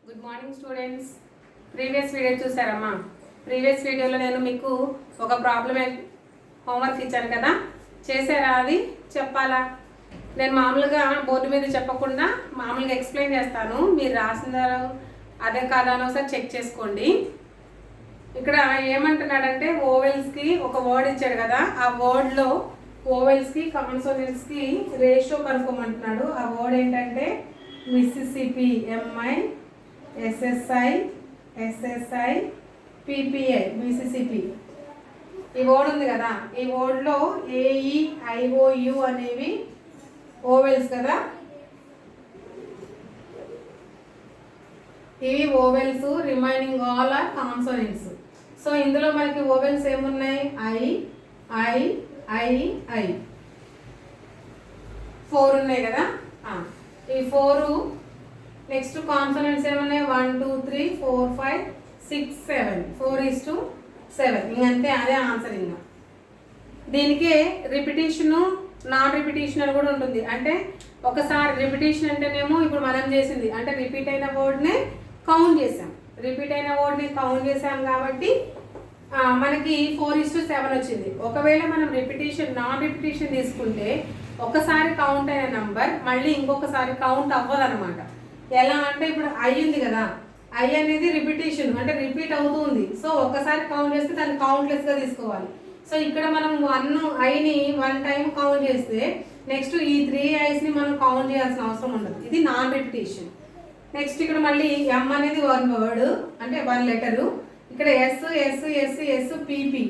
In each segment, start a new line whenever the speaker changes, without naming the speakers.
Good morning students. Previous video చూసారమ్మా. Previous వీడియోలో నేను మీకు ఒక ప్రాబ్లం హోంవర్క్ ఇచ్చాను కదా, చేశారా? అది చెప్పాలా? నేను మామూలుగా బోర్డు మీద చెప్పకుండా మామూలుగా ఎక్స్ప్లెయిన్ చేస్తాను. మీరు రాసిన అదే కాదని ఒకసారి చెక్ చేసుకోండి. ఇక్కడ ఏమంటున్నాడంటే ఓవెల్స్కి ఒక వర్డ్ ఇచ్చాడు కదా, ఆ వర్డ్లో ఓవెల్స్కి కాన్సోనెంట్స్కి రేషియో కనుక్కోమంటున్నాడు. ఆ వర్డ్ ఏంటంటే Mississippi, M I S S I S S I P P I, Mississippi. ఈ వర్డ్ ఉంది కదా, ఈ వర్డ్లో ఏఈ ఐఓయు అనేవి ఓవెల్స్ కదా, ఇవి vowels, remaining all are consonants. So ఇందులో మనకి ఓవెల్స్ ఏమున్నాయి? ఐ ఐ ఐ ఐ 4 ఉన్నాయి కదా. ఈ 4 నెక్స్ట్ కాన్సోనెంట్స్ ఏమున్నాయి? 1 2 3 4 5 6 7 4:7. ఇంకంతే, అదే ఆన్సర్. ఇంకా దీనికి రిపిటేషను, నాన్ రిపిటేషన్ అని కూడా ఉంటుంది. అంటే ఒకసారి రిపిటేషన్ అంటేనేమో ఇప్పుడు మనం చేసింది అంటే రిపీట్ అయిన వర్డ్నే కౌంట్ చేసాం. రిపీట్ అయిన వర్డ్ని కౌంట్ చేసాం కాబట్టి మనకి 4:7 వచ్చింది. ఒకవేళ మనం రిపిటేషన్, నాన్ రిపిటేషన్ తీసుకుంటే ఒకసారి కౌంట్ అయిన నంబర్ మళ్ళీ ఇంకొకసారి కౌంట్ అవ్వదన్నమాట. ఎలా అంటే ఇప్పుడు ఐ ఉంది కదా, ఐ అనేది రిపిటేషన్ అంటే రిపీట్ అవుతుంది. సో ఒకసారి కౌంట్ చేస్తే దాన్ని కౌంట్లెస్గా తీసుకోవాలి. సో ఇక్కడ మనం ఐని 1 టైం కౌంట్ చేస్తే నెక్స్ట్ ఈ 3 ఐస్ని మనం కౌంట్ చేయాల్సిన అవసరం ఉండదు. ఇది నాన్ రిపిటేషన్. నెక్స్ట్ ఇక్కడ మళ్ళీ ఎం అనేది 1 వర్డ్ అంటే 1 లెటరు. ఇక్కడ S S S S P P,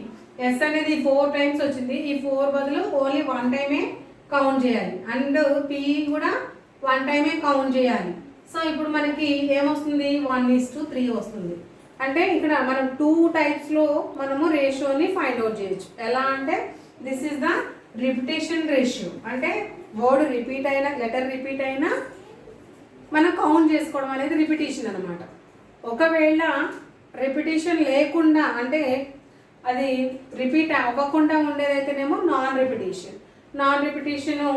S అనేది 4 టైమ్స్ వచ్చింది. ఈ 4 బదులు ఓన్లీ 1 టైమే కౌంట్ చేయాలి. అండ్ పి కూడా 1 టైమే కౌంట్ చేయాలి. సో ఇప్పుడు మనకి ఏమొస్తుంది? 1:3 వస్తుంది. అంటే ఇక్కడ మనం 2 టైప్స్లో మనము రేషియోని ఫైండ్ అవుట్ చేయొచ్చు. ఎలా అంటే this is the repetition ratio. అంటే వర్డ్ రిపీట్ అయినా, లెటర్ రిపీట్ అయినా మనం కౌంట్ చేసుకోవడం అనేది రిపిటేషన్ అనమాట. ఒకవేళ రిపిటేషన్ లేకుండా అంటే అది రిపీట్ అవ్వకుండా ఉండేదైతేనేమో non repetition. Non repetition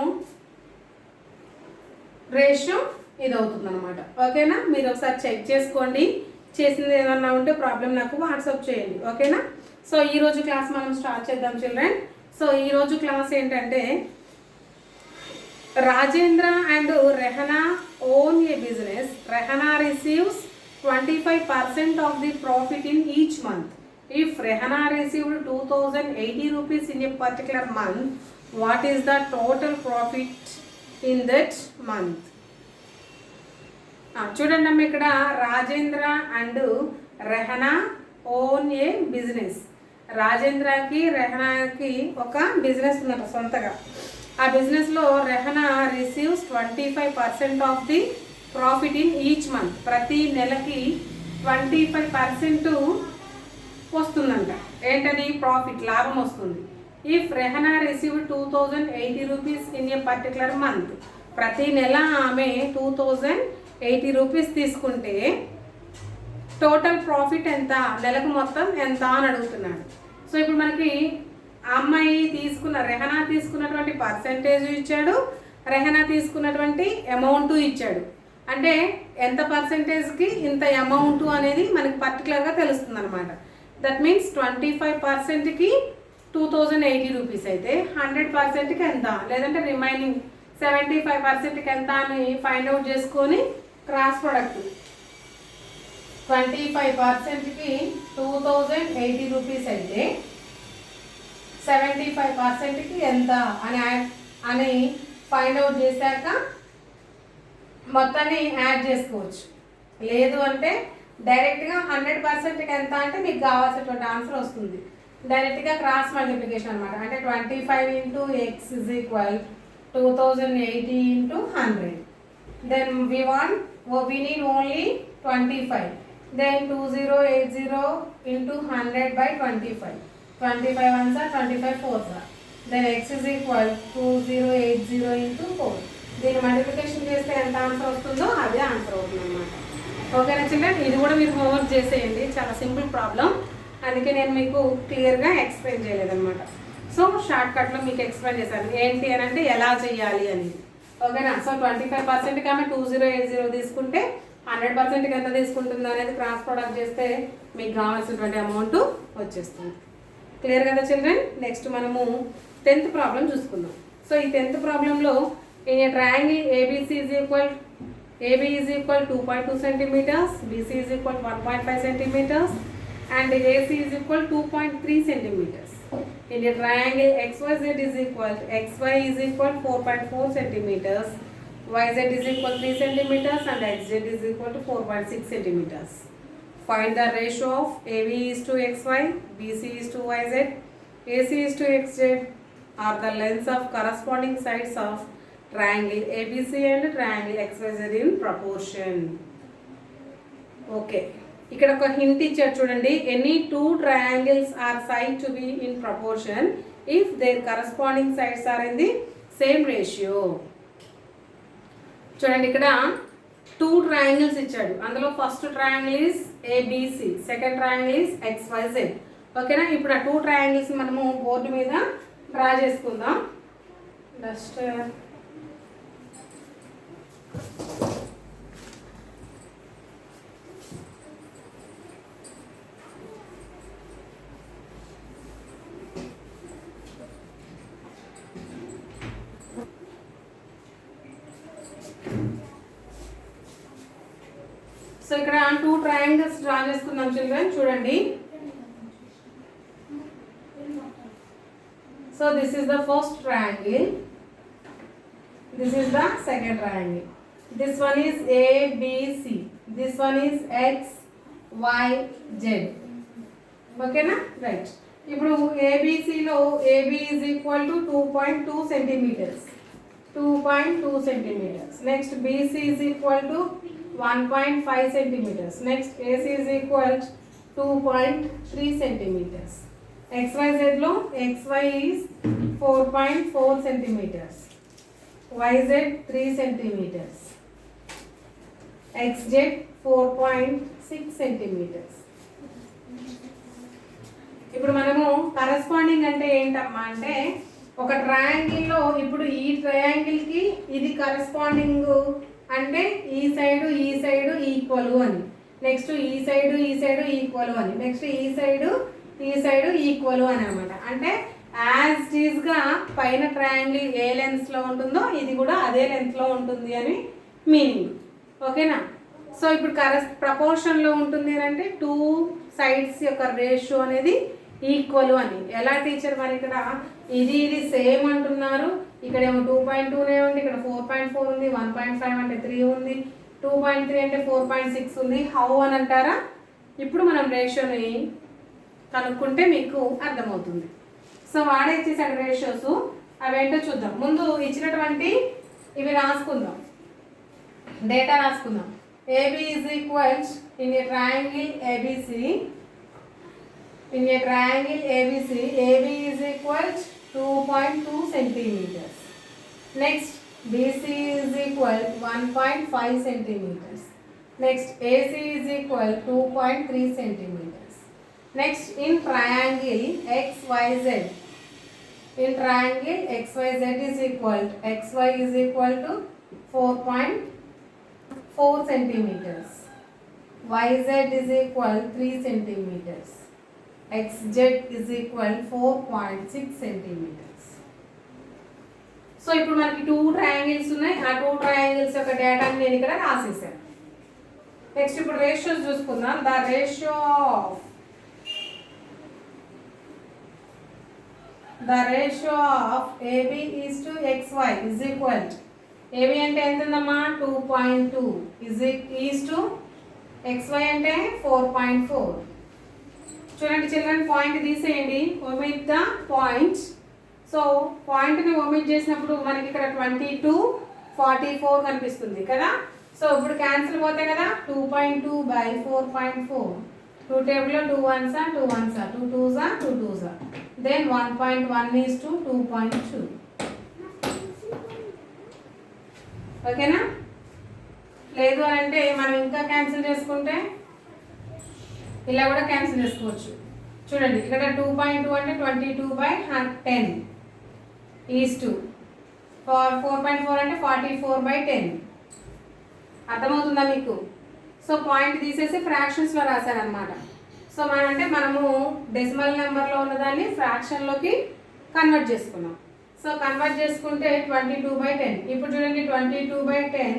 ratio ఇది అవుతుంది అనమాట. ఓకేనా? మీరు ఒకసారి చెక్ చేసుకోండి. చేసింది ఏమన్నా ఉంటే ప్రాబ్లం నాకు వాట్సాప్ చేయండి. ఓకేనా? సో ఈరోజు క్లాస్ మనం స్టార్ట్ చేద్దాం చిల్డ్రన్. సో ఈరోజు క్లాస్ ఏంటంటే Rajendra and Rehana own a business. Rehana receives 25% of the profit in each month. If Rehana received 2080 rupees in a particular month, what is the total profit in that month? చూడండి అమ్మ, ఇక్కడ Rajendra and Rehana own a business. రాజేంద్రకి రెహనాకి ఒక business ఉందట సొంతగా. ఆ బిజినెస్లో Rehana receives 25% of the profit in each month. ప్రతి నెలకి 25% వస్తుందంట. ఏంటది? ప్రాఫిట్, లాభం వస్తుంది. If Rehana receive 2080 rupees in a particular month, ప్రతి నెల ఆమె 2080 రూపీస్ తీసుకుంటే టోటల్ ప్రాఫిట్ ఎంత, నెలకు మొత్తం ఎంత అని అడుగుతున్నాడు. సో ఇప్పుడు మనకి అమ్మాయి రెహనా తీసుకున్నటువంటి పర్సెంటేజ్ ఇచ్చాడు, రెహనా తీసుకున్నటువంటి అమౌంట్ ఇచ్చాడు. అంటే ఎంత పర్సెంటేజ్కి ఇంత అమౌంట్ అనేది మనకి పర్టికులర్గా తెలుస్తుంది అనమాట. దట్ మీన్స్ 25%కి 2080 రూపీస్ అయితే 100%కి ఎంత, లేదంటే రిమైనింగ్ 75%కి ఎంత అని ఫైండ్ అవుట్ చేసుకొని క్రాస్ ప్రొడక్ట్ 25%కి 2080 రూపీస్ అయితే 75%కి ఎంత అని ఫైండ్ అవుట్ చేశాక మొత్తాన్ని యాడ్ చేసుకోవచ్చు. లేదు అంటే డైరెక్ట్గా 100%కి ఎంత అంటే మీకు కావాల్సినటువంటి ఆన్సర్ వస్తుంది. డైరెక్ట్గా క్రాస్ మల్టిప్లికేషన్ అనమాట. అంటే 25 × x is equal 2080 × 100. Then we need only 25. Then 2080 × 100 by 25. 25 ones are 25 fours are. Then x is equal 2080 × 4. దీన్ని మల్టిప్లికేషన్ చేస్తే ఎంత ఆన్సర్ వస్తుందో అదే ఆన్సర్ అవుతుంది అనమాట. ఓకేనా చిల్డ్రన్? ఇది కూడా మీరు హోంవర్క్ చేసేయండి. చాలా సింపుల్ ప్రాబ్లం, అందుకే నేను మీకు క్లియర్గా ఎక్స్ప్లెయిన్ చేయలేదన్నమాట. సో షార్ట్కట్లో మీకు ఎక్స్ప్లెయిన్ చేశాను ఏంటి అని అంటే ఎలా చేయాలి అనేది. ఓకేనా? సో 25%కి ఆమె 2080 తీసుకుంటే 100%కి ఎంత తీసుకుంటుందో అనేది క్రాస్ ప్రోడక్ట్ చేస్తే మీకు కావాల్సినటువంటి అమౌంట్ వచ్చేస్తుంది. క్లియర్ కదా చిల్డ్రన్? నెక్స్ట్ మనము 10th ప్రాబ్లం చూసుకుందాం. సో ఈ 10th ప్రాబ్లంలో in a triangle A B C is equal AB is equal 2.2 centimeters, BC is equal 1.5 centimeters and AC is equal 2.3 centimeters. In a triangle XYZ is equal XY is equal 4.4 centimeters, YZ is equal 3 centimeters and XZ is equal to 4.6 centimeters. Find the ratio of AB is to XY, BC is to YZ, AC is to XZ are the lengths of corresponding sides of triangle ABC and triangle XYZ in proportion. Okay, ఇక్కడ ఒక hint ఇచ్చారు చూడండి. Any two triangles are said to be in proportion if their corresponding sides are in the same ratio. చూడండి ఇక్కడ two triangles ఇచ్చాడు. అందులో first triangle is A B C, second triangle is XYZ. ఓకేనా? ఇప్పుడు ఆ టూ ట్రయాంగిల్స్ మనము బోర్డు మీద draw చేసుకుందాం. జస్ట్ సో ఇక్కడ టూ ట్రయాంగిల్స్ డ్రా చేసుకుందాం చిల్డ్రన్. చూడండి. So this is the first triangle, this is the second triangle. This one is ABC, this one is XYZ. Okay na? Right. ఇప్పుడు ABC లో AB is equal to 2.2 centimeters. 2.2 centimeters. Next BC is equal to 1.5 centimeters. Next AC is equal to 2.3 centimeters. XYZ లో XY is 4.4 centimeters. YZ 3 centimeters, XZ 4.6 centimeters. ఇప్పుడు మనము corresponding అంటే ఏంటమ్మా అంటే ఒక ట్రయాంగిల్లో ఇప్పుడు ఈ ట్రయాంగిల్కి ఇది కరస్పాండింగ్ అంటే ఈ సైడు ఈక్వల్ అని, నెక్స్ట్ ఈ సైడు ఈక్వల్ అని, నెక్స్ట్ ఈ సైడు ఈక్వల్ అని అనమాట. అంటే యాజ్ ఇట్ ఈస్గా పైన ట్రయాంగిల్ ఏ లెన్స్లో ఉంటుందో ఇది కూడా అదే లెన్త్లో ఉంటుంది అని మీనింగ్. ఓకేనా? సో ఇప్పుడు ప్రపోర్షన్లో ఉంటుంది అంటే టూ సైడ్స్ యొక్క రేషియో అనేది ఈక్వల్ అని. ఎలా టీచర్ మరి ఇక్కడ ఇది సేమ్ అంటున్నారు, ఇక్కడేమో 2.2 ఉంది, ఇక్కడ 4.4 ఉంది, 1.5 అంటే 3 ఉంది, 2.3 అంటే 4.6 ఉంది. హౌ అని అంటారా? ఇప్పుడు మనం రేషియోని కనుక్కుంటే మీకు అర్థమవుతుంది. సో వాడే ఇచ్చేసాడు రేషియోస్, అవేంటో చూద్దాం. ముందు ఇచ్చినటువంటి ఇవి రాసుకుందాం, డేటా రాసుకుందాం. AB is equals in a triangle ABC, AB is equals 2.2 centimeters. Next BC is equal 1.5 centimeters. Next AC is equal 2.3 centimeters. Next in triangle XYZ is equal to XY is equal to 4.4 centimeters, YZ is equal 3 centimeters, XZ is equal 4.6 centimeters. So ఇప్పుడు మనకి two triangles ఉన్నాయి. ఆ two triangles యొక్క డేటాని నేను ఇక్కడ రాసేసాను. Next ఇప్పుడు ratios చూసుకుందాం. The ratio of AB is to XY is equal to AB అంటే ఎంత ఉందమ్మా 2.2 is to XY అంటే 4.4. చూడండి చిల్డ్రన్, పాయింట్ తీసేయండి, ఒమిట్ ద పాయింట్. సో పాయింట్ని ఒమిట్ చేసినప్పుడు మనకి ఇక్కడ 22, 44 కనిపిస్తుంది కదా. సో ఇప్పుడు క్యాన్సిల్ పోతాయి కదా. 2.2 by 4.4, 2 టేబుల్లో 2 1s are 2 1s are 2 2s are 2 2s are. Then 1.1 is to 2.2. ఓకేనా? లేదు అని అంటే మనం ఇంకా క్యాన్సిల్ చేసుకుంటే ఇలా కూడా క్యాన్సిల్ చేసుకోవచ్చు. చూడండి ఇక్కడ 2.2 అంటే 22/10 ఈజ్ టు 4.4 అంటే 44/10. అర్థమవుతుందా మీకు? సో పాయింట్ తీసేసి ఫ్రాక్షన్స్లో రాశారనమాట. సో మనము డెసిమల్ నెంబర్లో ఉన్నదాన్ని ఫ్రాక్షన్లోకి కన్వర్ట్ చేసుకున్నాం. సో కన్వర్ట్ చేసుకుంటే 22/10. ఇప్పుడు చూడండి 22/10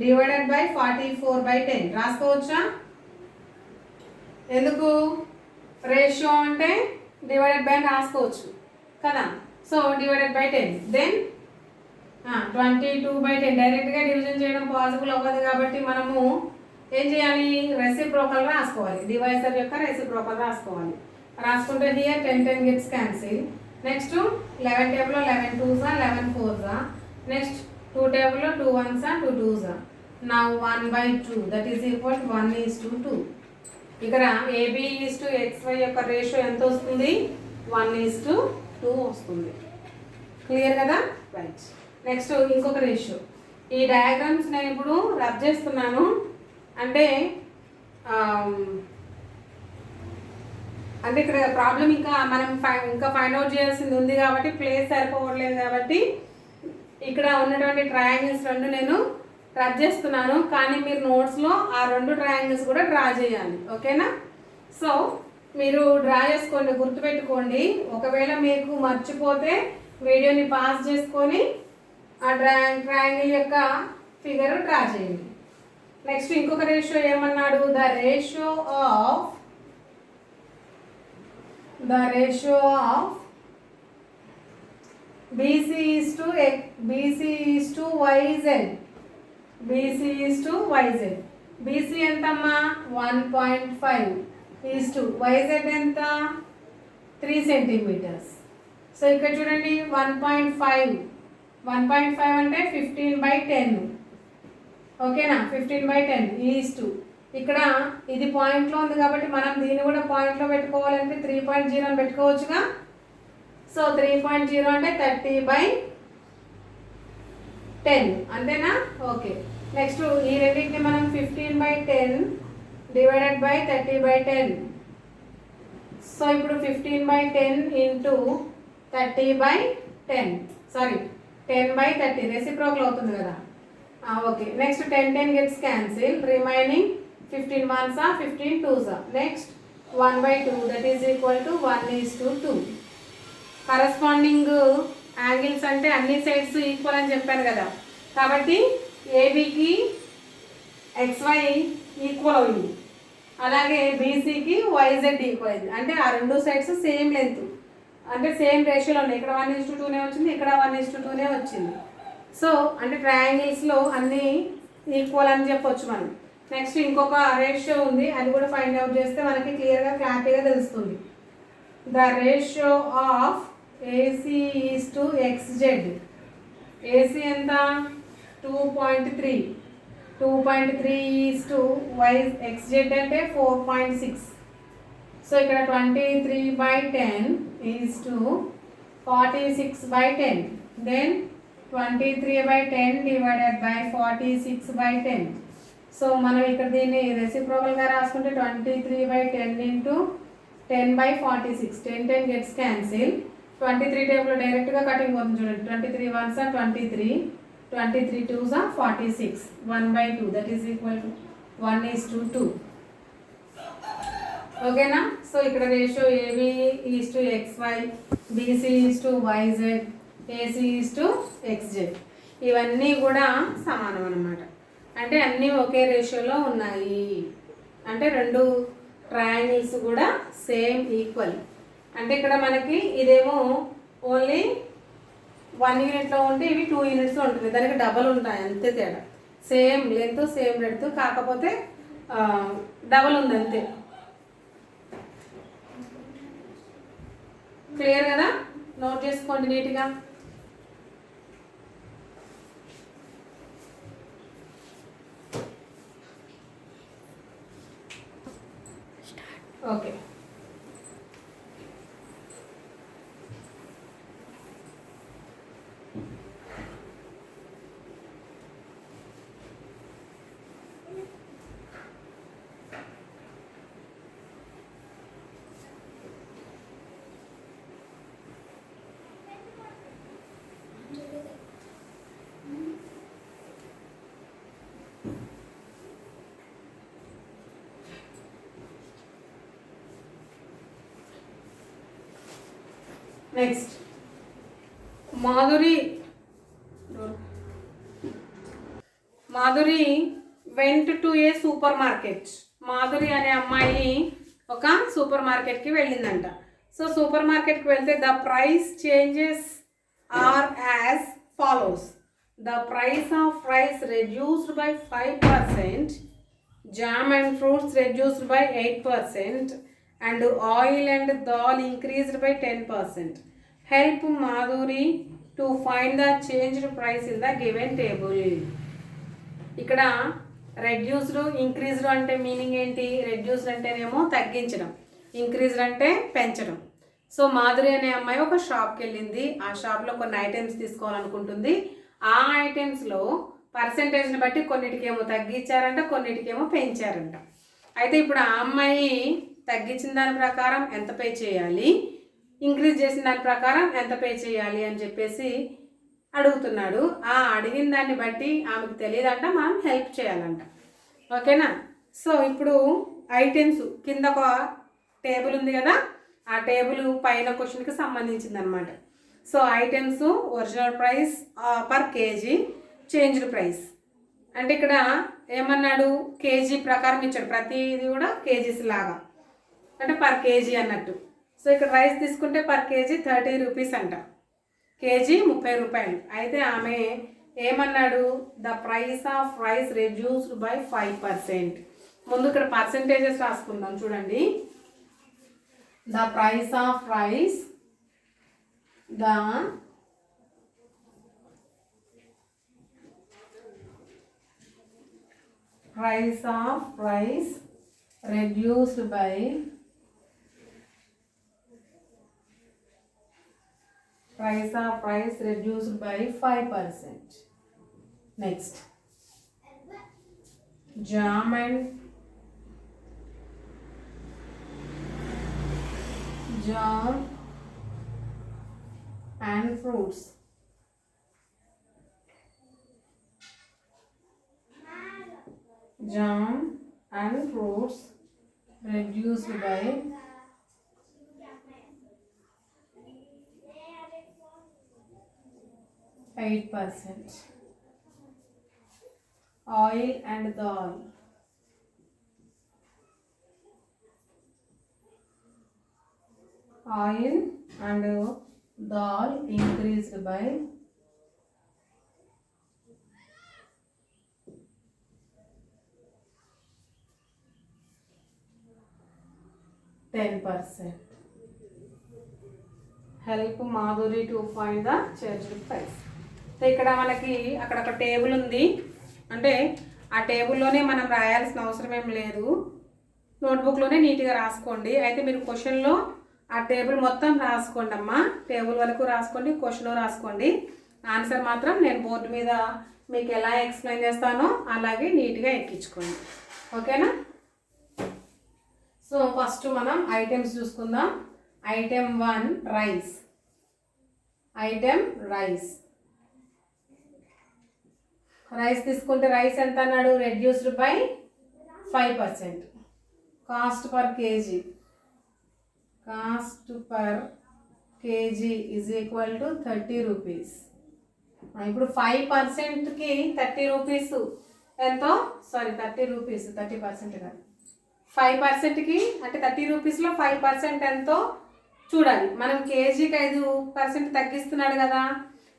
డివైడెడ్ బై 44/10 రాసుకోవచ్చా? ఎందుకు? రేషియో అంటే డివైడెడ్ బై రాసుకోవచ్చు కదా. సో డివైడెడ్ బై 10 దెన్ 22/10 డైరెక్ట్గా డివిజన్ చేయడం పాసిబుల్ అవ్వదు కాబట్టి మనము ఏం చేయాలి? రెసిప్రోకల్ రాసుకోవాలి. డివైజర్ యొక్క రెసిప్రోకల్ రాసుకోవాలి. రాసుకుంటే హియర్ 10 గెట్స్ క్యాన్సిల్. నెక్స్ట్ 11 టేబుల్లో 11 2s 11 4s. నెక్స్ట్ 2 టేబుల్లో 2 1s 2 2s. Now 1/2 that is equal 1:2. ఇక్కడ AB/XY యొక్క రేషియో ఎంత వస్తుంది? 1:2 వస్తుంది. క్లియర్ కదా? రైట్. నెక్స్ట్ ఇంకొక రేషియో. ఈ డయాగ్రామ్స్ నేను ఇప్పుడు రబ్ చేస్తున్నాను. అంటే ఇక్కడ ప్రాబ్లం ఇంకా మనం ఇంకా ఫైండ్ అవుట్ చేయాల్సింది ఉంది కాబట్టి ప్లేస్ సరిపోవట్లేదు కాబట్టి ఇక్కడ ఉన్నటువంటి ట్రయాంగిల్స్ రెండు నేను రబ్ చేస్తున్నాను. కానీ మీరు నోట్స్లో ఆ 2 ట్రయాంగిల్స్ కూడా డ్రా చేయాలి. ఓకేనా? సో మీరు డ్రా చేసుకోండి, గుర్తుపెట్టుకోండి. ఒకవేళ మీకు మర్చిపోతే వీడియోని పాస్ చేసుకొని ఆ ట్రయాంగిల్ యొక్క ఫిగర్ డ్రా చేయండి. నెక్స్ట్ ఇంకొక రేషియో ఏమన్నాడు? The ratio of BC is to YZ. BC ఎంతమ్మా? 1.5 is to YZ ఎంత? 3 సెంటీమీటర్స్. సో ఇక్కడ చూడండి 1.5 అంటే 15/10. ఓకేనా? 15/10 ఈజ్ టు ఇక్కడ ఇది పాయింట్లో ఉంది కాబట్టి మనం దీన్ని కూడా పాయింట్లో పెట్టుకోవాలంటే 3.0 అని పెట్టుకోవచ్చుగా. సో 3.0 అంటే 30/10 అంతేనా? ఓకే. నెక్స్ట్ ఈ రెండింటిని మనం 15/10 డివైడెడ్ బై 30/10. సో ఇప్పుడు 15/10 ఇంటూ 30/10 సారీ 10/30 రెసిప్రోకల్ అవుతుంది కదా. Okay. Next 10 gets cancel. Remaining 15 1s 15 2s. Next 1/2 that is equal to 1:2. Corresponding angles అంటే అన్ని సైడ్స్ ఈక్వల్ అని చెప్పాను కదా. కాబట్టి ఏబికి XY ఈక్వల్ అయింది, అలాగే బీసీకి YZ ఈక్వల్ అయింది. అంటే ఆ 2 సైడ్స్ సేమ్ లెంత్ అంటే సేమ్ రేషియోలో ఉన్నాయి. ఇక్కడ 1:2 వచ్చింది, ఇక్కడ 1:2 వచ్చింది. సో అంటే ట్రయాంగిల్స్లో అన్నీ ఈక్వల్ అని చెప్పొచ్చు మనం. నెక్స్ట్ ఇంకొక రేషియో ఉంది, అది కూడా ఫైండ్ అవుట్ చేస్తే మనకి క్లియర్గా క్లారిటీగా తెలుస్తుంది. The ratio of AC is to XZ. AC ఎంత? 2.3. 2.3 ఈజ్ టు XZ అంటే 4.6. సో ఇక్కడ 23/10 is to 46/10. Then 23/10 divided by 46/10. సో మనం ఇక్కడ దీన్ని రెసిప్రోకల్గా రాసుకుంటే 23/10 ఇంటూ 10/46. 10 gets cancel. 23 టేబుల్లో డైరెక్ట్గా కటింగ్ పోతుంది చూడండి. 23 1s 23, 23 2s 46. 1/2 that is equal to 1:2. ఓకేనా? సో ఇక్కడ ratio AB is to XY, BC is to YZ, AC is to XZ. ఇవన్నీ కూడా సమానం అన్నమాట. అంటే అన్నీ ఒకే రేషియోలో ఉన్నాయి. అంటే 2 ట్రయాంగిల్స్ కూడా సేమ్ ఈక్వల్. అంటే ఇక్కడ మనకి ఇదేమో ఓన్లీ 1 యూనిట్లో ఉంటే ఇవి 2 యూనిట్స్లో ఉంటుంది. దానికి డబల్ ఉంటాయి, అంతే తేడా. సేమ్ లెంత్ సేమ్ బ్రెడ్త్, కాకపోతే డబల్ ఉంది అంతే. క్లియర్ కదా? నోట్ చేసుకోండి నీట్గా. Okay. Next Madhuri went to A super market. Madhuri అనే అమ్మాయి ఒక సూపర్ మార్కెట్కి వెళ్ళిందంట. సో సూపర్ మార్కెట్కి వెళ్తే the price changes are as follows. The price of rice reduced by 5%, jam and fruits reduced by 8%, and oil and dal increased by 10%. Help Madhuri to find the changed price in the given table. ఇక్కడ reduced increased అంటే meaning ఏంటి? Reduced అంటేనేమో తగ్గించడం, increased అంటే పెంచడం. So Madhuri అనే అమ్మాయి ఒక షాప్కి వెళ్ళింది. ఆ షాప్లో కొన్ని ఐటమ్స్ తీసుకోవాలనుకుంటుంది. ఆ ఐటమ్స్లో పర్సెంటేజ్ని బట్టి కొన్నిటికేమో తగ్గించారంట, కొన్నిటికేమో పెంచారంట. అయితే ఇప్పుడు ఆ అమ్మాయి తగ్గించిన దాని ప్రకారం ఎంత పే చేయాలి, ఇంక్రీజ్ చేసిన దాని ప్రకారం ఎంత పే చేయాలి అని చెప్పేసి అడుగుతున్నాడు. ఆ అడిగిన దాన్ని బట్టి ఆమెకు తెలియదంట, మనం హెల్ప్ చేయాలంట. ఓకేనా? సో ఇప్పుడు ఐటమ్స్ కింద ఒక టేబుల్ ఉంది కదా, ఆ టేబుల్ పైన క్వశ్చన్కి సంబంధించింది అనమాట. So items original price per KG, changed price. అంటే ఇక్కడ ఏమన్నాడు? కేజీ ప్రకారం ఇచ్చాడు, ప్రతిది కూడా కేజీస్ లాగా, అంటే పర్ కేజీ అన్నట్టు. సో ఇక్కడ రైస్ తీసుకుంటే పర్ కేజీ 30 రూపీస్ అంట, కేజీ 30 రూపాయలు. అయితే ఆమె ఏమన్నాడు? The price of rice reduced by 5%. ముందు ఇక్కడ పర్సెంటేజెస్ రాసుకుందాం చూడండి. The price of rice, the price of rice reduced by 5%. Next, jam and fruits reduced by 8%. Oil and dal increased by 10%. Help Madhuri to find the changed price. ఇక్కడ మనకి అక్కడ ఒక table ఉంది, అంటే ఆ టేబుల్లోనే మనం రాయాల్సిన అవసరం ఏం లేదు, నోట్బుక్లోనే నీట్గా రాసుకోండి. అయితే మీరు క్వశ్చన్లో ఆ టేబుల్ మొత్తం రాసుకోండి అమ్మా, టేబుల్ వరకు రాసుకోండి, క్వశ్చన్ రాసుకోండి. ఆన్సర్ మాత్రం నేను బోర్డు మీద మీకు ఎలా ఎక్స్ప్లెయిన్ చేస్తానో అలాగే నీట్గా ఎక్కించుకోండి. ఓకేనా? సో ఫస్ట్ మనం ఐటమ్స్ చూసుకుందాం. Item 1 rice. రైస్ తీసుకుంటే రైస్ ఎంత అన్నాడు? Reduced by 5%. Cost per KG is equal to 30 rupees. ఇప్పుడు 5%కి 30 రూపీస్ ఎంతో? 30 రూపీస్, 30% కాదు, 5%కి అంటే 30 రూపీస్లో 5% ఎంతో చూడాలి. మనం కేజీకి 5% తగ్గిస్తున్నాడు కదా,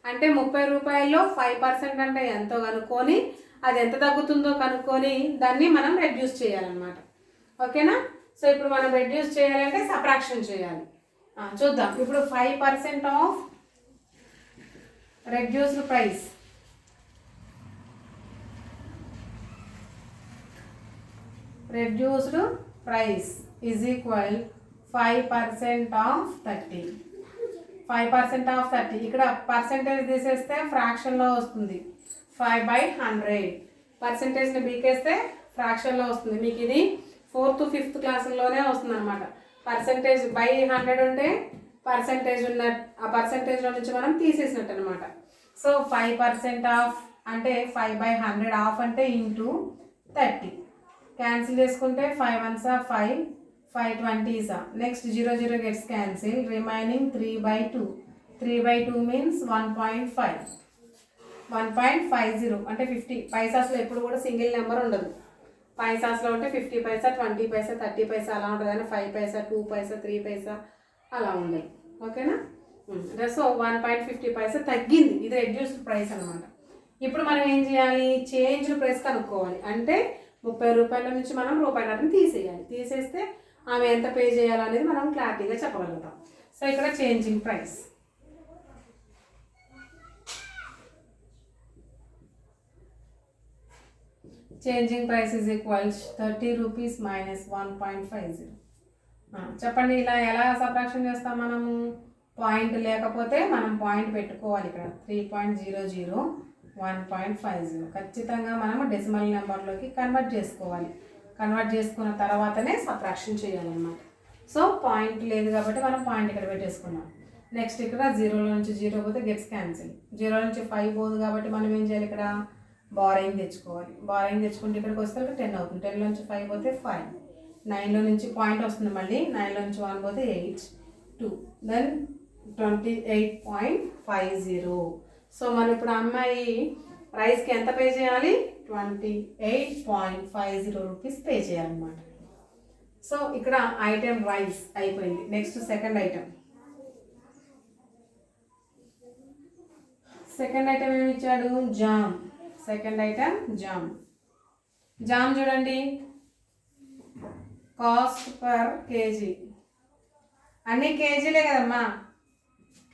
అంటే 30 రూపాయల్లో 5% అంటే ఎంతో కనుక్కొని అది ఎంత తగ్గుతుందో కనుక్కొని దాన్ని మనం రెడ్యూస్ చేయాలన్నమాట. ఓకేనా? సో ఇప్పుడు మనం రెడ్యూస్ చేయాలంటే సబ్ట్రాక్షన్ చేయాలి. చూద్దాం. ఇప్పుడు 5% of reduced price, is equal 5% of 30. 5% of 30. ఇక్కడ పర్సెంటేజ్ తీసేస్తే ఫ్రాక్షన్లో వస్తుంది, 5/100. పర్సెంటేజ్ని బీకేస్తే ఫ్రాక్షన్లో వస్తుంది. మీకు ఇది 4th 5th క్లాసుల్లోనే వస్తుంది అనమాట. పర్సెంటేజ్ బై 100 ఉంటే పర్సెంటేజ్ ఉన్న ఆ పర్సెంటేజ్లో నుంచి మనం తీసేసినట్టు అనమాట. సో 5% ఆఫ్ అంటే 5/100, ఆఫ్ అంటే ఇంటూ 30. క్యాన్సిల్ చేసుకుంటే 5 1s are 5, 5 20s. Next 0 0 gets cancelled. Remaining 3 by 2. 3 by 2 means 1.5. 1.50 అంటే 50 పైసాస్లో ఎప్పుడు కూడా సింగిల్ నెంబర్ ఉండదు. పైసాస్లో ఉంటే 50 పైసా 20 పైసా 30 పైసా అలా ఉంటుంది, కానీ 5 పైసా 2 పైసా 3 పైసా అలా ఉండదు. ఓకేనా? సో 1.50 పైసా తగ్గింది. ఇది రెడ్యూస్డ్ ప్రైస్ అనమాట. ఇప్పుడు మనం ఏం చేయాలి? చేంజ్డ్ ప్రైస్ కనుక్కోవాలి. అంటే 30 రూపాయల నుంచి మనం రూపాయలని తీసేయాలి. తీసేస్తే ఆమె ఎంత పే చేయాలనేది మనం క్లారిటీగా చెప్పగలుగుతాం. సో ఇక్కడ changing price. Changing price is equals 30 rupees minus 1.50. చెప్పండి, ఇలా ఎలా సబ్ట్రాక్షన్ చేస్తాం మనము? పాయింట్ లేకపోతే మనం పాయింట్ పెట్టుకోవాలి. ఇక్కడ 3.00 1.50 ఖచ్చితంగా మనము డెసిమల్ నెంబర్లోకి కన్వర్ట్ చేసుకోవాలి. కన్వర్ట్ చేసుకున్న తర్వాతనే సబ్ట్రాక్షన్ చేయాలన్నమాట. సో పాయింట్ లేదు కాబట్టి మనం పాయింట్ ఇక్కడ పెట్టేసుకున్నాం. నెక్స్ట్ ఇక్కడ 0 నుంచి 0 పోతే గెట్స్ క్యాన్సిల్. 0 నుంచి 5 పోదు కాబట్టి మనం ఏం చేయాలి? ఇక్కడ బారోయింగ్ తెచ్చుకోవాలి. బారోయింగ్ తెచ్చుకుంటే ఇక్కడికి వస్తే 10 అవుతుంది. 10 నుంచి 5 పోతే 5. 9లో నుంచి పాయింట్ వస్తుంది, మళ్ళీ 9లో నుంచి 1 పోతే 8 2 దెన్ 28.50. సో మనం ఇప్పుడు అమ్మాయి ప్రైస్కి ఎంత పే చేయాలి? 28.50 రూపీస్ పే చేయాలన్నమాట. సో ఇక్కడ ఐటెం రైస్ అయిపోయింది. Next second item. Second item ఏమి ఇచ్చాడు? Jam. Second item jam. Jam చూడండి, కాస్ట్ పర్ కేజీ. అన్ని కేజీలే కదమ్మా,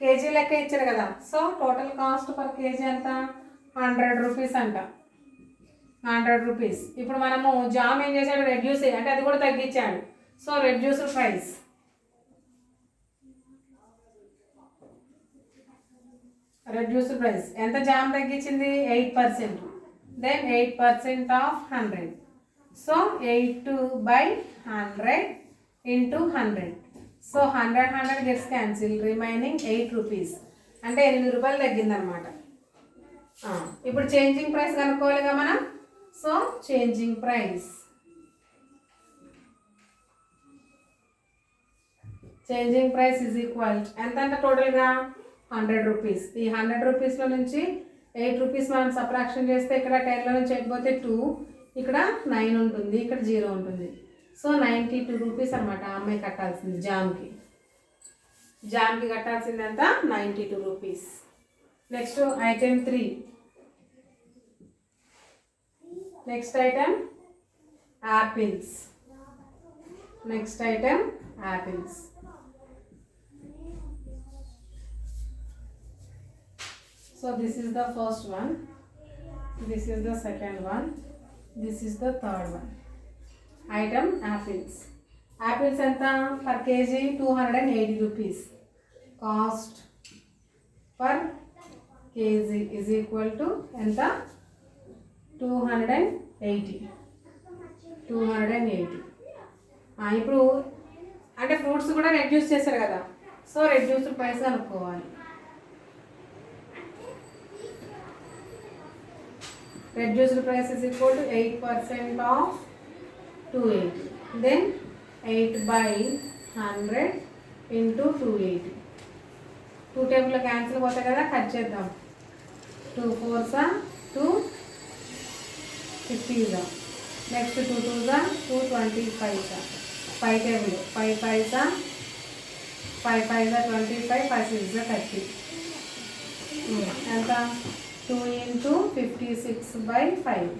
కేజీ లెక్క ఇచ్చారు కదా. So total cost per KG ఎంత? 100 రూపీస్ అంట. 100 రూపీస్. ఇప్పుడు మనము జామ్ ఏం చేశాడు? రెడ్యూస్, అంటే అది కూడా తగ్గించాడు. So reduced price. Reduced price ఎంత? జామ్ తగ్గించింది 8%. Then 8% of 100. So 8/100 into 100. So 100 gets cancel. Remaining 8 rupees, అంటే 8 రూపాయలు తగ్గిందనమాట. ఇప్పుడు చేంజింగ్ ప్రైస్ కనుక్కోవాలిగా మనం. So changing price. Changing price is equal ఎంత అంటే టోటల్గా 100 రూపీస్. ఈ 100 రూపీస్లో నుంచి 8 రూపీస్ మనం సబ్ట్రాక్షన్ చేస్తే ఇక్కడ 10లో నుంచి 8 పోతే 2, ఇక్కడ 9 ఉంటుంది, ఇక్కడ 0 ఉంటుంది. సో 92 రూపీస్ అనమాట ఆ అమ్మాయి కట్టాల్సింది జామ్కి. జామ్కి కట్టాల్సింది ఎంత? 92 rupees. Next item 3. Next item apples. Next item apples. So this is the first one, this is the second one, this is the third one. Item apples. Apples enta per kg 280 rupees. Cost per kg is equal to enta 280. ఇప్పుడు అంటే fruits కూడా reduce చేశారు కదా. So reduced price కనుక్కోవాలి. Reduced price is equal to 8% of 280. Then 8/100 into 280. 2 టేబుల్లో cancel పోతాయి కదా, cut చేద్దాం. 2 4s 250s. Next 2 2s 225s. 5 table 5 5s 5 5s 25, 5 6s 30. ఎంత? 2 into 56/5.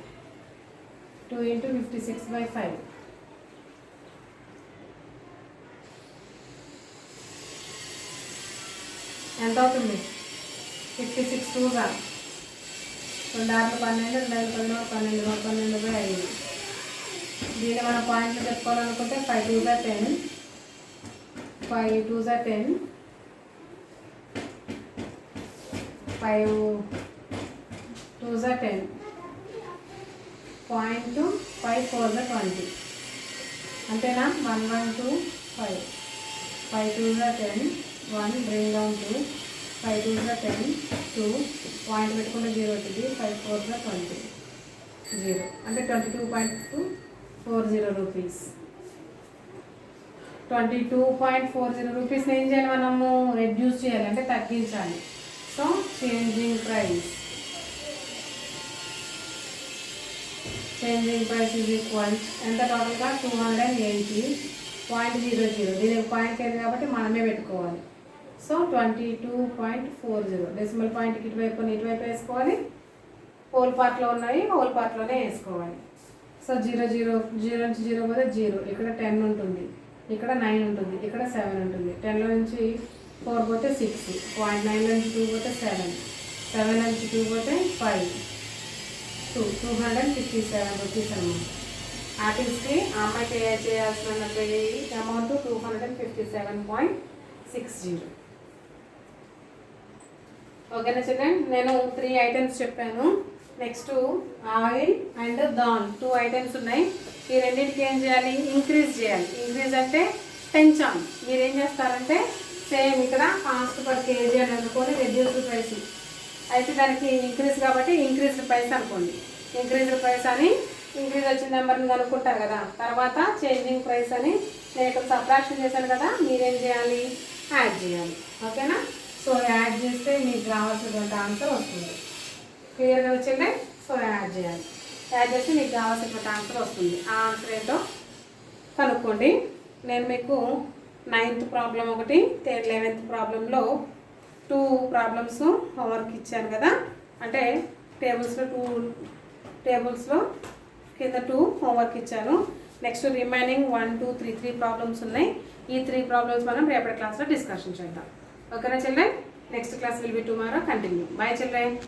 2 into 56/5. ఎంత అవుతుంది? 56 2s 2 6 12 12 12/5. దీన్ని మనం పాయింట్లు చెప్పుకోవాలనుకుంటే 5 2s 10, 5 2s 10, 5 2s 10, 0.2, 5 4s 20. అంతేనా? 1 1 2 5. 5 2s 10, 1 bring down 2, 5 2s 10, 2 point పెట్టుకుంటే 0 అవుతుంది. 5 4s 20, 0 అంటే 22.240 రూపీస్. 22.40 రూపీస్ని ఏం చేయాలి మనము రెడ్యూస్ చేయాలి అంటే తగ్గించాలి. So changing price is equal ఎంత టోటల్గా 280.00. దీనికి పాయింట్ లేదు కాబట్టి మనమే పెట్టుకోవాలి. సో 22.40 డెసిమల్ పాయింట్కి ఇటువైపు వేసుకోవాలి. హోల్ పార్ట్లో ఉన్నాయి, హోల్ పార్ట్లోనే వేసుకోవాలి. సో 0 నుంచి 0 పోతే 0, ఇక్కడ 10 ఉంటుంది, ఇక్కడ 9 ఉంటుంది, ఇక్కడ 7 ఉంటుంది. 10లో నుంచి 4 పోతే 6, 0.9లో నుంచి 2 పోతే 7, 7 నుంచి 2 పోతే 5, 257 రూపీస్ అన్నమాట. ఆర్టిస్ట్కి ఆ అమ్మాయికి చేయాల్సిన అమౌంట్ 257.60. ఓకేనా చిల్డ్రన్, నేను 3 ఐటమ్స్ చెప్పాను. Next oil and dal 2 items ఉన్నాయి. ఈ రెండింటికి ఏం చేయాలి, ఇంక్రీజ్ చేయాలి. ఇంక్రీజ్ అంటే పెంచాలి. మీరు ఏం చేస్తారంటే సేమ్ ఇక్కడ కాస్ట్ పర్ కేజీ అని అనుకోని రెడ్యూస్డ్ ప్రైస్ అయితే దానికి ఇంక్రీజ్ కాబట్టి ఇంక్రీజ్డ్ ప్రైస్ అనుకోండి. ఇంక్రీజ్డ్ ప్రైస్ అని ఇంక్రీజ్ వచ్చిన నెంబర్ని కనుక్కుంటారు కదా, తర్వాత చేంజింగ్ ప్రైస్ అని నేను ఇక్కడ సబ్ట్రాక్షన్ చేశాను కదా, మీరేం చేయాలి, యాడ్ చేయాలి. ఓకేనా, సో యాడ్ చేస్తే మీకు రావాల్సినటువంటి ఆన్సర్ వస్తుంది. క్లియర్గా వచ్చిందే. సో యాడ్ చేయాలి, యాడ్ చేస్తే మీకు కావాల్సినటువంటి ఆన్సర్ వస్తుంది. ఆ ఆన్సర్ ఏంటో కనుక్కోండి. నేను మీకు 9th ప్రాబ్లం ఒకటి, 11th ప్రాబ్లంలో 2 ప్రాబ్లమ్స్ హోంవర్క్ ఇచ్చాను కదా, అంటే టేబుల్స్లో కింద 2 హోంవర్క్ ఇచ్చాను. నెక్స్ట్ రిమైనింగ్ 1, 2, 3 ప్రాబ్లమ్స్ ఉన్నాయి. ఈ 3 ప్రాబ్లమ్స్ మనం రేపటి క్లాస్లో డిస్కషన్ చేద్దాం. ఓకేనా children, next class will be tomorrow. Continue. By children.